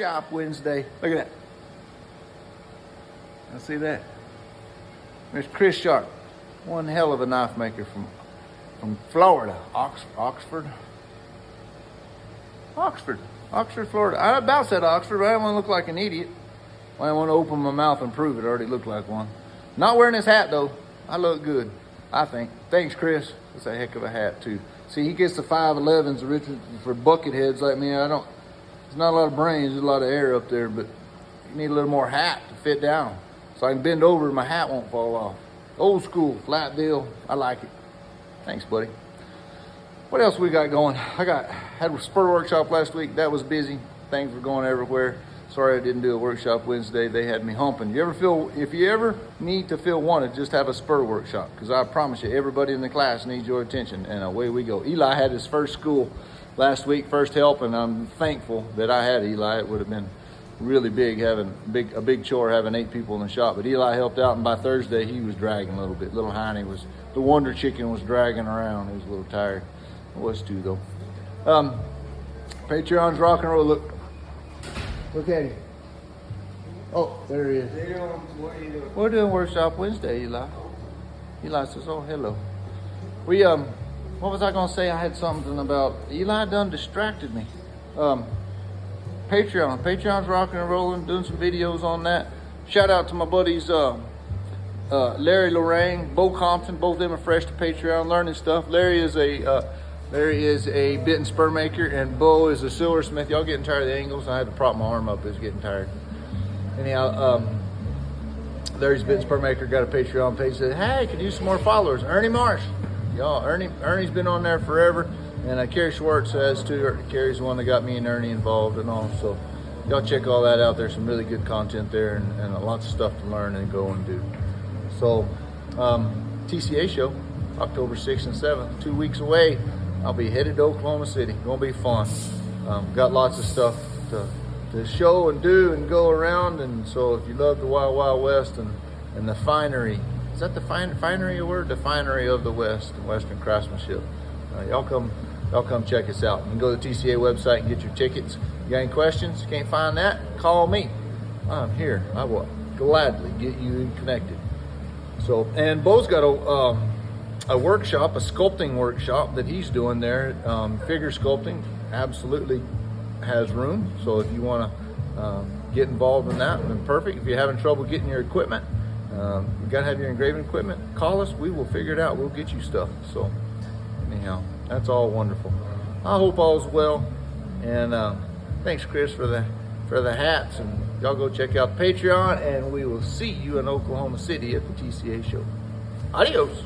Workshop Wednesday. Look at that. I see that. There's Chris Sharp, one hell of a knife maker from Florida, Oxford, Florida. I about said Oxford, but I didn't want to look like an idiot. I didn't want to open my mouth and prove it. I already looked like one. Not wearing this hat though. I look good, I think. Thanks, Chris. That's a heck of a hat too. See, he gets the 511s, Richard, for bucket heads like me. There's not a lot of brains, there's a lot of air up there, but you need a little more hat to fit down. So I can bend over and my hat won't fall off. Old school, flat deal. I like it. Thanks, buddy. What else we got going? Had a spur workshop last week. That was busy. Things were going everywhere. Sorry I didn't do a workshop Wednesday. They had me humping. If you ever need to feel wanted, just have a spur workshop, because I promise you, everybody in the class needs your attention, and away we go. Eli had his first school last week, first help, and I'm thankful that I had Eli. It would have been really big having a big chore having 8 people in the shop, but Eli helped out, and by Thursday he was dragging a little bit. Little Heine the Wonder Chicken was dragging around. He was a little tired. I was too though. Patreon's rock and roll. Look at him. Oh, there he is. What are you doing? We're doing Workshop Wednesday, Eli. Eli says, oh, hello. What was I gonna say? I had something about, Eli done distracted me. Patreon's rocking and rolling, doing some videos on that. Shout out to my buddies, Larry Lorraine, Bo Compton, both of them are fresh to Patreon, learning stuff. Larry is a bit and spur maker, and Bo is a silversmith. Y'all getting tired of the angles? I had to prop my arm up, it was getting tired. Anyhow, Larry's bit and spur maker got a Patreon page, said, hey, could use some more followers. Ernie Marsh. Y'all, Ernie's been on there forever. And Carrie Schwartz has too. Carrie's the one that got me and Ernie involved and all. So y'all check all that out. There's some really good content there, and lots of stuff to learn and go and do. So TCA show, October 6th and 7th, 2 weeks away. I'll be headed to Oklahoma City. Gonna be fun. Got lots of stuff to show and do and go around. And so if you love the Wild Wild West and the finery, is that the finery a word? The finery of the West and Western craftsmanship. Y'all come check us out. You can go to the TCA website and get your tickets. You got any questions? Can't find that? Call me. I'm here. I will gladly get you connected. So, and Bo's got a workshop, a sculpting workshop that he's doing there. Figure sculpting absolutely has room. So if you want to get involved in that, then perfect. If you're having trouble getting your equipment, you got to have your engraving equipment, call us. We will figure it out. We'll get you stuff. So anyhow, that's all wonderful. I hope all's well, and thanks, Chris, for the hats. And y'all go check out Patreon, and we will see you in Oklahoma City at the TCA show. Adios.